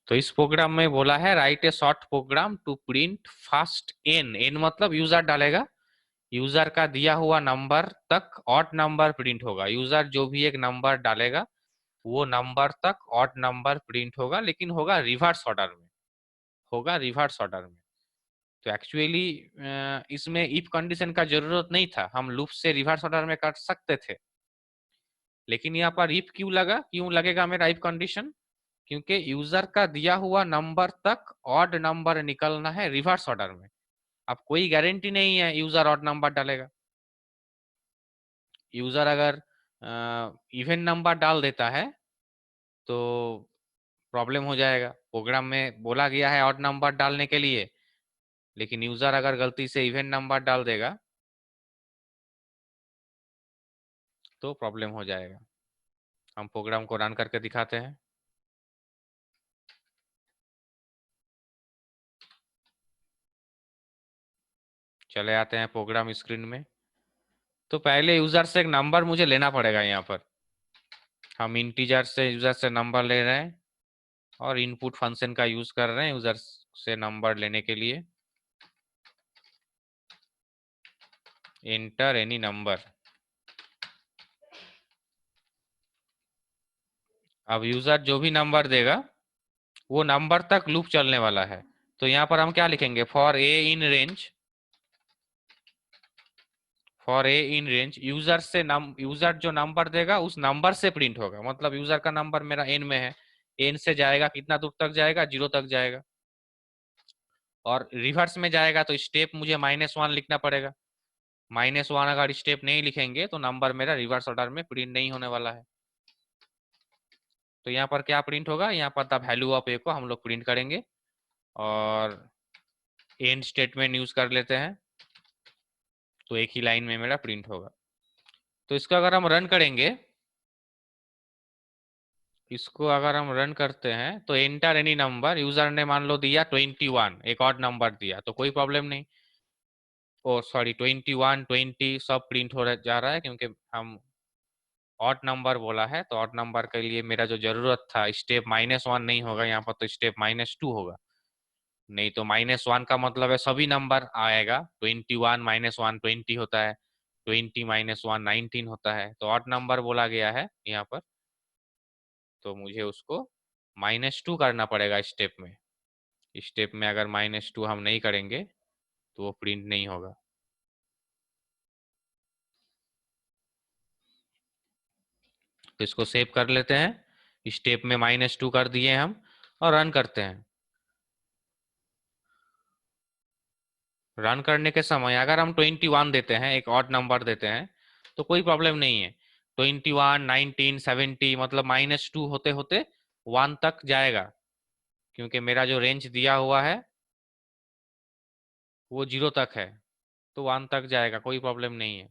तो इस प्रोग्राम में बोला है write a short program to print first n. N मतलब यूजर डालेगा, यूजर का दिया हुआ नंबर तक ऑड नंबर प्रिंट होगा। यूजर जो भी एक नंबर डालेगा वो नंबर तक ऑड नंबर प्रिंट होगा, लेकिन होगा रिवर्स ऑर्डर में, होगा रिवर्स ऑर्डर में। तो एक्चुअली इसमें इफ कंडीशन का जरूरत नहीं था, हम लूप से रिवर्स ऑर्डर में कर सकते थे। लेकिन यहाँ पर इफ क्यों लगा, क्यों लगेगा मेरा इफ कंडीशन? क्योंकि यूजर का दिया हुआ नंबर तक ऑड नंबर निकलना है रिवर्स ऑर्डर में। अब कोई गारंटी नहीं है यूजर ऑड नंबर डालेगा। यूजर अगर इवन नंबर डाल देता है तो प्रॉब्लम हो जाएगा। प्रोग्राम में बोला गया है ऑड नंबर डालने के लिए, लेकिन यूजर अगर गलती से इवन नंबर डाल देगा तो प्रॉब्लम हो जाएगा। हम प्रोग्राम को रन करके दिखाते हैं। चले आते हैं प्रोग्राम स्क्रीन में। तो पहले यूजर से एक नंबर मुझे लेना पड़ेगा। यहाँ पर हम इंटीजर से यूजर से नंबर ले रहे हैं और इनपुट फंक्शन का यूज कर रहे हैं यूजर से नंबर लेने के लिए। Enter any number. अब यूजर जो भी नंबर देगा वो नंबर तक लूप चलने वाला है। तो यहाँ पर हम क्या लिखेंगे? For a in range, for a in range user से यूजर जो नंबर देगा उस नंबर से प्रिंट होगा। मतलब यूजर का नंबर मेरा एन में है, एन से जाएगा कितना दूर तक जाएगा? 0 तक जाएगा। और रिवर्स में जाएगा तो स्टेप मुझे -1 लिखना पड़ेगा। -1 अगर स्टेप नहीं लिखेंगे तो नंबर मेरा रिवर्स ऑर्डर में प्रिंट नहीं होने वाला है। तो यहाँ पर क्या प्रिंट होगा? यहाँ पर द वैल्यू ऑफ ए को हम लोग प्रिंट करेंगे और एंड स्टेटमेंट यूज कर लेते हैं, तो एक ही लाइन में मेरा प्रिंट होगा। तो इसको अगर हम रन करेंगे, इसको अगर हम रन करते हैं तो एंटर एनी नंबर, यूजर ने मान लो दिया 21, एक ऑड नंबर दिया तो कोई प्रॉब्लम नहीं। ओ सॉरी 21 20 सब प्रिंट हो जा रहा है क्योंकि हम ऑड नंबर बोला है। तो ऑड नंबर के लिए मेरा जो जरूरत था स्टेप -1 नहीं होगा यहाँ पर, तो स्टेप -2 होगा। नहीं तो -1 का मतलब है सभी नंबर आएगा। 21 -1 20 होता है, 20 -1 19 होता है। तो ऑड नंबर बोला गया है यहाँ पर, तो मुझे उसको -2 करना पड़ेगा स्टेप में। स्टेप में अगर -2 हम नहीं करेंगे तो वो प्रिंट नहीं होगा। तो इसको सेव कर लेते हैं। स्टेप में -2 कर दिए हम और रन करते हैं। रन करने के समय अगर हम 21 देते हैं, एक ऑड नंबर देते हैं, तो कोई प्रॉब्लम नहीं है। 21 19 70 मतलब -2 होते होते 1 तक जाएगा, क्योंकि मेरा जो रेंज दिया हुआ है वो 0 तक है, तो 1 तक जाएगा, कोई प्रॉब्लम नहीं है।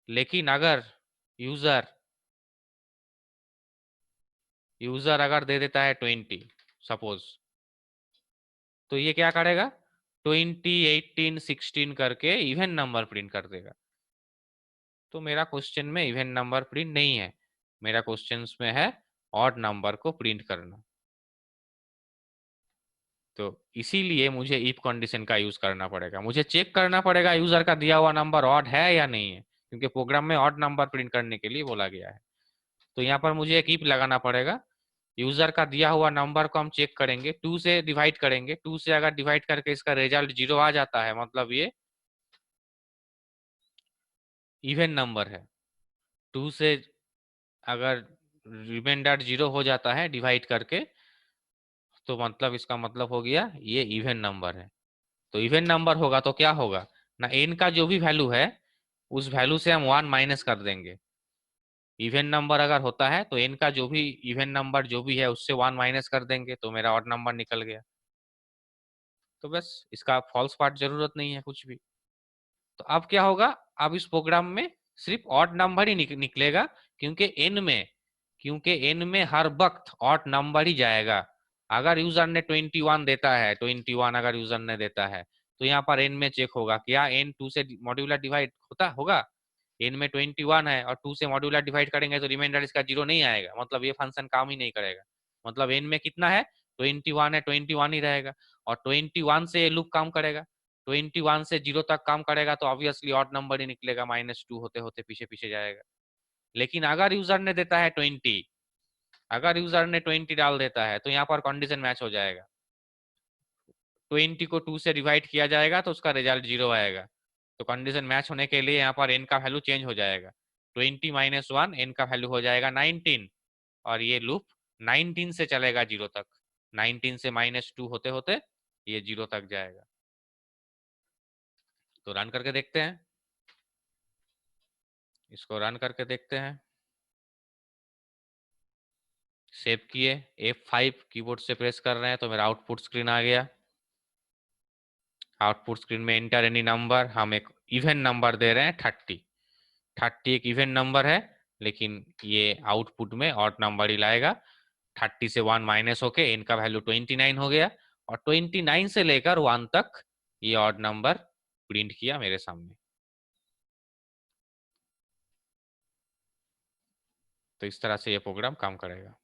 लेकिन अगर यूजर यूजर अगर दे देता है 20 सपोज, तो ये क्या करेगा? 20 18 16 करके इवन नंबर प्रिंट कर देगा। तो मेरा क्वेश्चन में इवन नंबर प्रिंट नहीं है, मेरा क्वेश्चन में है ऑड नंबर को प्रिंट करना। तो इसीलिए मुझे इफ कंडीशन का यूज करना पड़ेगा। मुझे चेक करना पड़ेगा यूजर का दिया हुआ नंबर ऑड है या नहीं है, क्योंकि प्रोग्राम में ऑड नंबर प्रिंट करने के लिए बोला गया है। तो यहाँ पर मुझे एक इफ लगाना पड़ेगा। यूजर का दिया हुआ नंबर को हम चेक करेंगे, 2 से डिवाइड करेंगे। 2 से अगर डिवाइड करके इसका रिजल्ट 0 आ जाता है, मतलब ये इवन नंबर है। 2 से अगर रिमाइंडर 0 हो जाता है डिवाइड करके, तो मतलब इसका मतलब हो गया ये इवन नंबर है। तो इवन नंबर होगा तो क्या होगा ना, एन का जो भी वैल्यू है उस वैल्यू से हम 1 माइनस कर देंगे। इवन नंबर अगर होता है तो एन का जो भी इवन नंबर जो भी है उससे 1 माइनस कर देंगे, तो मेरा ऑड नंबर निकल गया। तो बस इसका फॉल्स पार्ट जरूरत नहीं है कुछ भी। तो अब क्या होगा? अब इस प्रोग्राम में सिर्फ ऑड नंबर ही निकलेगा, क्योंकि एन में हर वक्त ऑड नंबर ही जाएगा। अगर यूजर ने 21 देता है, 21 अगर यूजर ने देता है, तो यहाँ पर एन में चेक होगा क्या एन 2 से मॉड्यूलर डिवाइड होता होगा। एन में 21 है और 2 से मॉड्यूलर डिवाइड करेंगे तो रिमाइंडर इसका 0 नहीं आएगा, मतलब ये फंक्शन काम ही नहीं करेगा। मतलब एन में कितना है? 21 है, 21 ही रहेगा। और 21 से ये लूप काम करेगा, 21 से 0 तक काम करेगा, तो ऑब्वियसली ऑड नंबर ही निकलेगा, -2 होते होते पीछे पीछे जाएगा। लेकिन अगर यूजर ने देता है 20, अगर यूजर ने 20 डाल देता है, तो यहाँ पर कंडीशन मैच हो जाएगा। 20 को 2 से डिवाइड किया जाएगा तो उसका रिजल्ट 0 आएगा। तो कंडीशन मैच होने के लिए यहाँ पर n का वैल्यू चेंज हो जाएगा। 20 - 1, n का वैल्यू हो जाएगा 19, और ये लूप 19 से चलेगा 0 तक। 19 से -2 होते होते ये 0 तक जाएगा। तो रन करके देखते हैं, इसको रन करके देखते हैं। सेव किए, F5 कीबोर्ड से प्रेस कर रहे हैं तो मेरा आउटपुट स्क्रीन आ गया। आउटपुट स्क्रीन में एंटर एनी नंबर, हम एक इवन नंबर दे रहे हैं 30। 30 एक इवन नंबर है, लेकिन ये आउटपुट में ऑड नंबर ही लाएगा। 30 से 1 माइनस होके इनका वैल्यू 29 हो गया, और 29 से लेकर 1 तक ये ऑड नंबर प्रिंट किया मेरे सामने। तो इस तरह से ये प्रोग्राम काम करेगा।